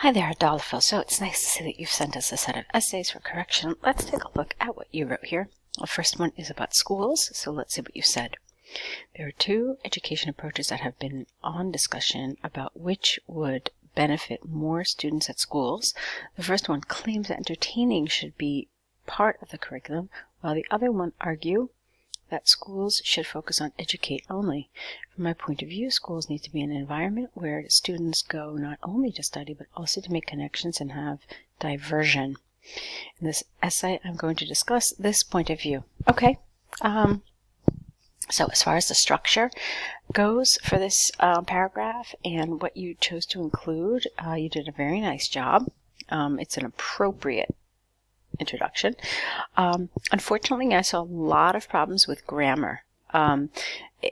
Hi there, Adolpho. So it's nice to see that you've sent us a set of essays for correction. Let's take a look at what you wrote here. The first one is about schools, so let's see what you said. There are two education approaches that have been on discussion about which would benefit more students at schools. The first one claims that entertaining should be part of the curriculum, while the other one argue that schools should focus on educate only. From my point of view, schools need to be an environment where students go not only to study, but also to make connections and have diversion. In this essay, I'm going to discuss this point of view. Okay, so as far as the structure goes for this paragraph and what you chose to include, you did a very nice job. It's an appropriate introduction. Unfortunately, I saw a lot of problems with grammar.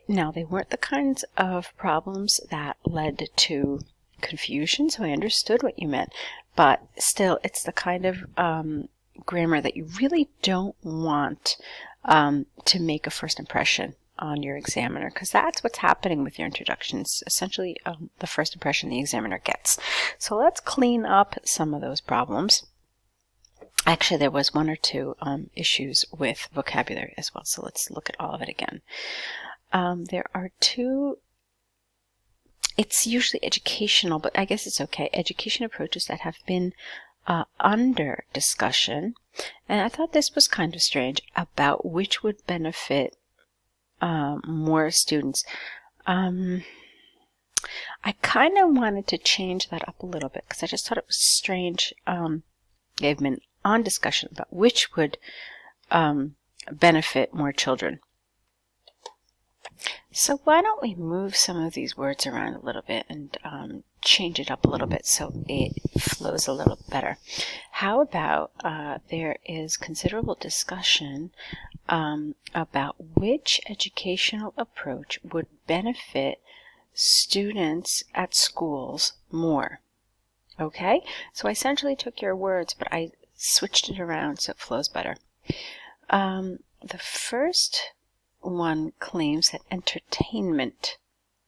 Now, they weren't the kinds of problems that led to confusion, so I understood what you meant, but still, it's the kind of grammar that you really don't want to make a first impression on your examiner, because that's what's happening with your introductions. Essentially, the first impression the examiner gets. So let's clean up some of those problems. Actually, there was one or two issues with vocabulary as well, so let's look at all of it again. There are two, it's usually educational, but I guess it's okay, education approaches that have been under discussion, and I thought this was kind of strange, about which would benefit more students. I kind of wanted to change that up a little bit, because I just thought it was strange. They've been on discussion about which would benefit more children. So why don't we move some of these words around a little bit and change it up a little bit so it flows a little better. How about there is considerable discussion about which educational approach would benefit students at schools more. Okay, so I essentially took your words, but I switched it around so it flows better. The first one claims that entertainment.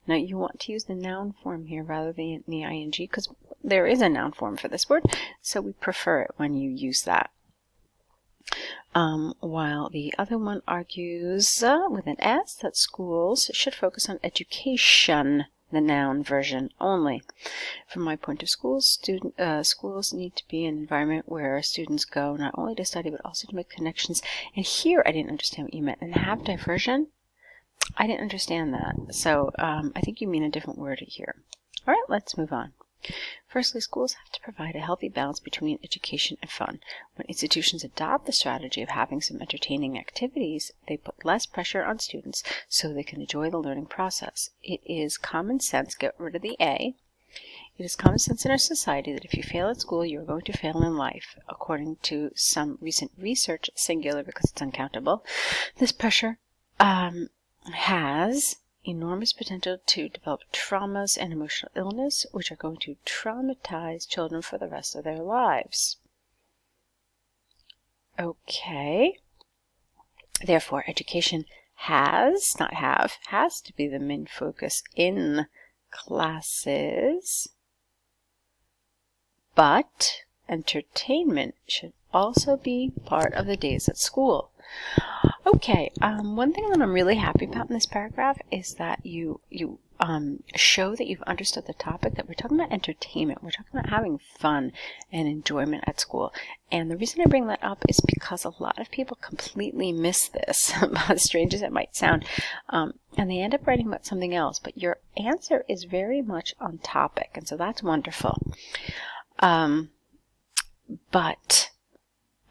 Now you want to use the noun form here rather than the ing, because there is a noun form for this word, so we prefer it when you use that. While the other one argues with an S that schools should focus on education, the noun version only. From my point of schools need to be an environment where students go not only to study but also to make connections. And here I didn't understand what you meant. And have diversion, I didn't understand that. So I think you mean a different word here. All right, let's move on. Firstly, schools have to provide a healthy balance between education and fun. When institutions adopt the strategy of having some entertaining activities, they put less pressure on students so they can enjoy the learning process. It is common sense, get rid of the A. It is common sense in our society that if you fail at school, you're going to fail in life. According to some recent research, singular because it's uncountable, this pressure has enormous potential to develop traumas and emotional illness, which are going to traumatize children for the rest of their lives. Okay. Therefore, education has, not have, has to be the main focus in classes, but entertainment should also be part of the days at school. Okay, one thing that I'm really happy about in this paragraph is that you show that you've understood the topic, that we're talking about entertainment. We're talking about having fun and enjoyment at school. And the reason I bring that up is because a lot of people completely miss this, as strange as it might sound, and they end up writing about something else. But your answer is very much on topic, and so that's wonderful. But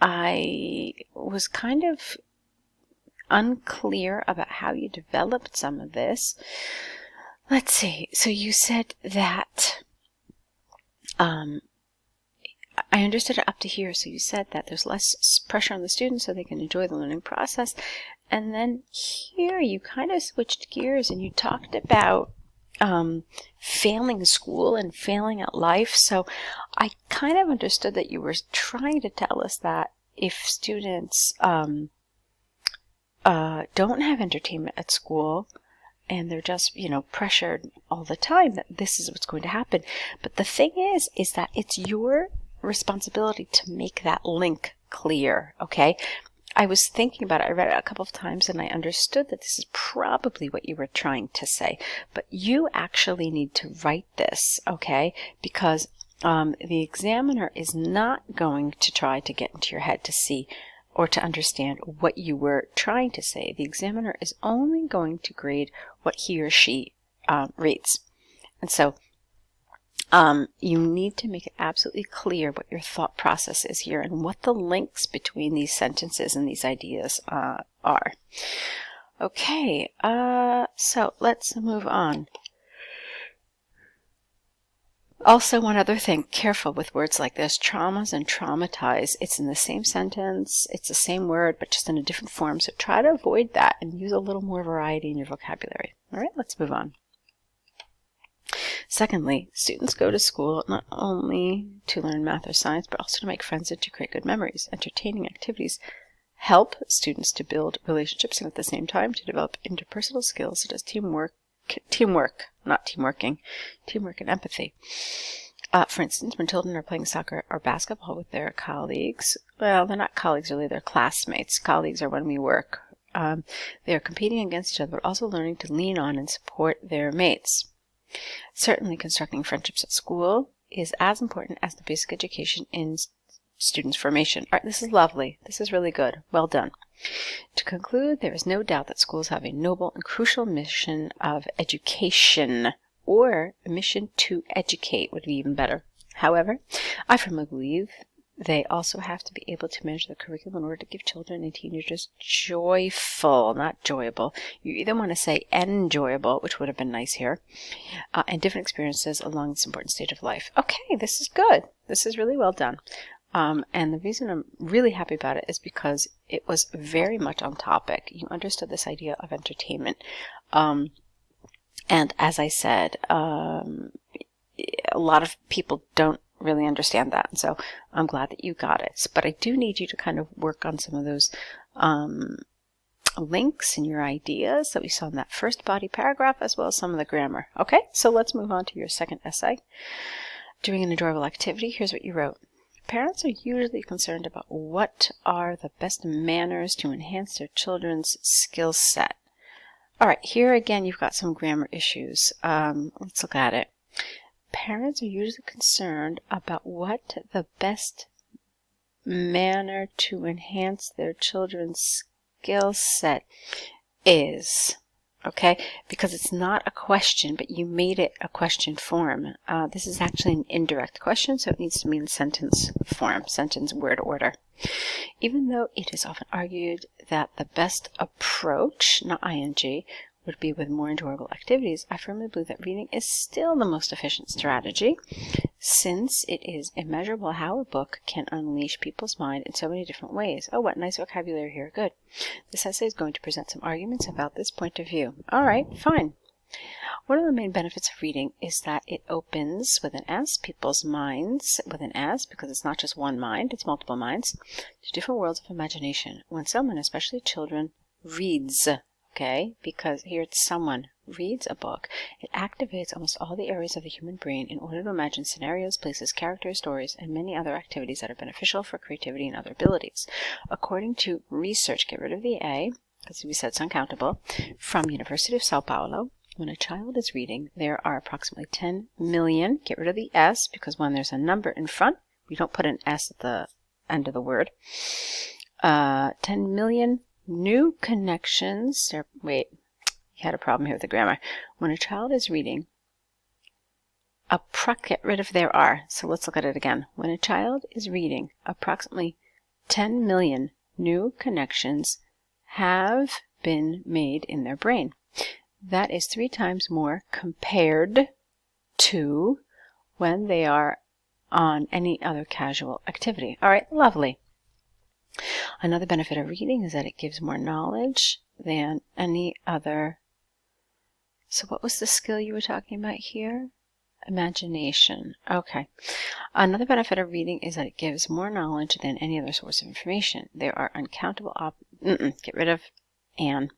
I was kind of unclear about how you developed some of this. Let's see. So you said that, I understood it up to here. So you said that there's less pressure on the students so they can enjoy the learning process. And then here you kind of switched gears and you talked about failing school and failing at life. So I kind of understood that you were trying to tell us that if students don't have entertainment at school and they're just, pressured all the time that this is what's going to happen. But the thing is that it's your responsibility to make that link clear, okay? I was thinking about it. I read it a couple of times and I understood that this is probably what you were trying to say. But you actually need to write this, okay? Because the examiner is not going to try to get into your head to see or to understand what you were trying to say. The examiner is only going to grade what he or she reads. And so you need to make it absolutely clear what your thought process is here and what the links between these sentences and these ideas are. Okay, so let's move on. Also, one other thing, careful with words like this, traumas and traumatize. It's in the same sentence, it's the same word, but just in a different form. So try to avoid that and use a little more variety in your vocabulary. All right, let's move on. Secondly, students go to school not only to learn math or science, but also to make friends and to create good memories. Entertaining activities help students to build relationships and at the same time to develop interpersonal skills such as teamwork and empathy. For instance, when children are playing soccer or basketball with their colleagues, well, they're not colleagues really, they're classmates. Colleagues are when we work. They are competing against each other, but also learning to lean on and support their mates. Certainly, constructing friendships at school is as important as the basic education in students' formation. All right, this is lovely. This is really good. Well done. To conclude, there is no doubt that schools have a noble and crucial mission of education, or a mission to educate would be even better. However, I firmly believe they also have to be able to manage the curriculum in order to give children and teenagers joyful, not joyable. You either want to say enjoyable, which would have been nice here, and different experiences along this important stage of life. Okay, this is good. This is really well done. And the reason I'm really happy about it is because it was very much on topic. You understood this idea of entertainment. And as I said, a lot of people don't really understand that. And so I'm glad that you got it. But I do need you to kind of work on some of those links and your ideas that we saw in that first body paragraph, as well as some of the grammar. Okay, so let's move on to your second essay. Doing an enjoyable activity. Here's what you wrote. Parents are usually concerned about what are the best manners to enhance their children's skill set. All right, here again you've got some grammar issues. Let's look at it. Parents are usually concerned about what the best manner to enhance their children's skill set is. Okay, because it's not a question, but you made it a question form. This is actually an indirect question, so it needs to be in sentence form, sentence word order. Even though it is often argued that the best approach, not ing, would be with more enjoyable activities, I firmly believe that reading is still the most efficient strategy, since it is immeasurable how a book can unleash people's mind in so many different ways. Oh, what nice vocabulary here. Good. This essay is going to present some arguments about this point of view. All right, fine. One of the main benefits of reading is that it opens, with an S, people's minds, with an S, because it's not just one mind, it's multiple minds, to different worlds of imagination. When someone, especially children, reads, okay, because here it's someone reads a book, it activates almost all the areas of the human brain in order to imagine scenarios, places, characters, stories, and many other activities that are beneficial for creativity and other abilities. According to research, get rid of the A, because we said it's uncountable, from University of Sao Paulo, when a child is reading, there are approximately 10 million, get rid of the S, because when there's a number in front, we don't put an S at the end of the word, 10 million new connections. Wait, you had a problem here with the grammar. When a child is reading, get rid of there are. So let's look at it again. When a child is reading, approximately 10 million new connections have been made in their brain. That is 3 times more compared to when they are on any other casual activity. All right, lovely. Another benefit of reading is that it gives more knowledge than any other. So what was the skill you were talking about here? Imagination. Okay. Another benefit of reading is that it gives more knowledge than any other source of information. There are uncountable get rid of Anne.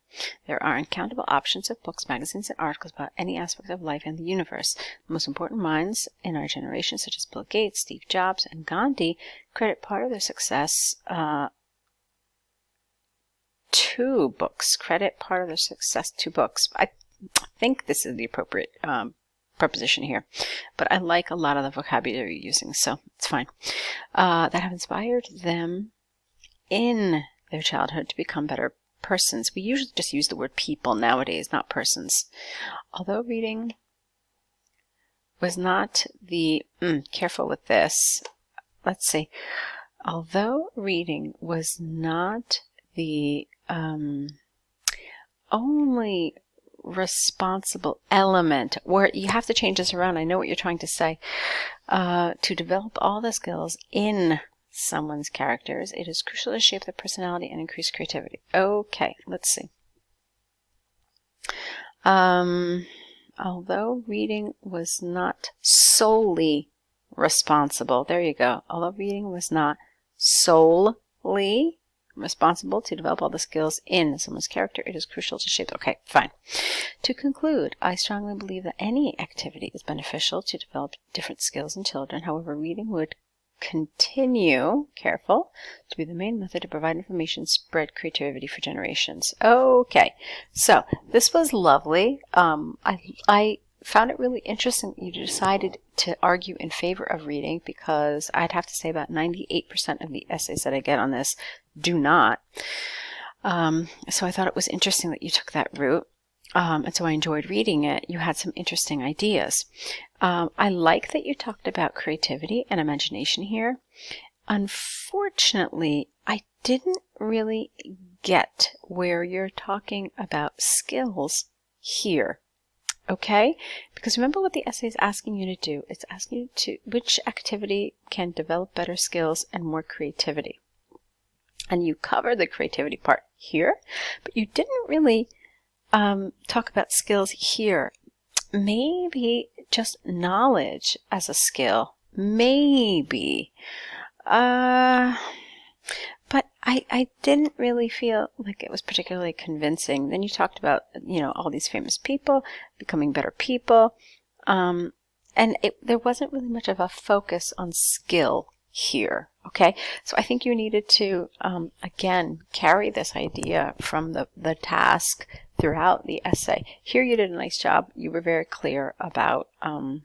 There are uncountable options of books, magazines, and articles about any aspect of life and the universe. The most important minds in our generation, such as Bill Gates, Steve Jobs, and Gandhi, credit part of their success to books. Credit part of their success to books. I think this is the appropriate preposition here, but I like a lot of the vocabulary you're using, so it's fine. That have inspired them in their childhood to become better persons. We usually just use the word people nowadays, not persons. Although reading was not the, careful with this, let's see, although reading was not the only responsible element, where you have to change this around, I know what you're trying to say, to develop all the skills in someone's characters, it is crucial to shape their personality and increase creativity. Okay, let's see. Although reading was not solely responsible, there you go. Although reading was not solely responsible to develop all the skills in someone's character, it is crucial to shape. Okay, fine. To conclude, I strongly believe that any activity is beneficial to develop different skills in children. However, reading would continue, careful, to be the main method to provide information, spread creativity for generations. Okay, so this was lovely. I found it really interesting that you decided to argue in favor of reading, because I'd have to say about 98% of the essays that I get on this do not. So I thought it was interesting that you took that route. And so I enjoyed reading it. You had some interesting ideas. I like that you talked about creativity and imagination here. Unfortunately, I didn't really get where you're talking about skills here. Okay? Because remember what the essay is asking you to do. It's asking you to, which activity can develop better skills and more creativity. And you cover the creativity part here, but you didn't really talk about skills here. Maybe just knowledge as a skill. Maybe. But I didn't really feel like it was particularly convincing. Then you talked about, all these famous people becoming better people. And there wasn't really much of a focus on skill here. Okay, so I think you needed to, again, carry this idea from the task throughout the essay. Here you did a nice job. You were very clear about, here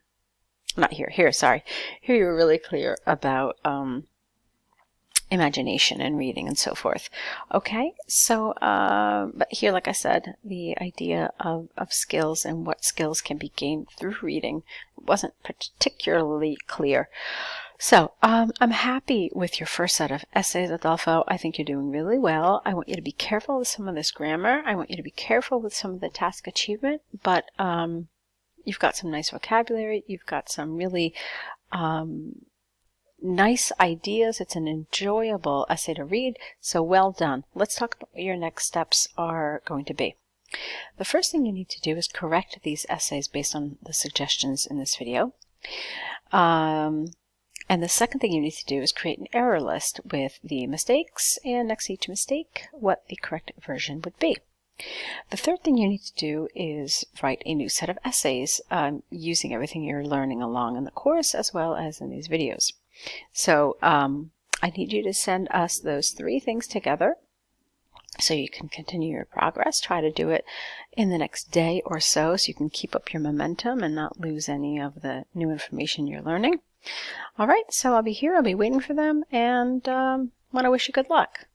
you were really clear about imagination and reading and so forth. Okay, so, but here, like I said, the idea of skills and what skills can be gained through reading wasn't particularly clear. So, I'm happy with your first set of essays, Adolpho. I think you're doing really well. I want you to be careful with some of this grammar. I want you to be careful with some of the task achievement, but you've got some nice vocabulary. You've got some really nice ideas. It's an enjoyable essay to read, so well done. Let's talk about what your next steps are going to be. The first thing you need to do is correct these essays based on the suggestions in this video. And the second thing you need to do is create an error list with the mistakes, and next to each mistake, what the correct version would be. The third thing you need to do is write a new set of essays using everything you're learning along in the course as well as in these videos. So I need you to send us those 3 things together so you can continue your progress. Try to do it in the next day or so you can keep up your momentum and not lose any of the new information you're learning. All right, so I'll be here. I'll be waiting for them, and want to wish you good luck.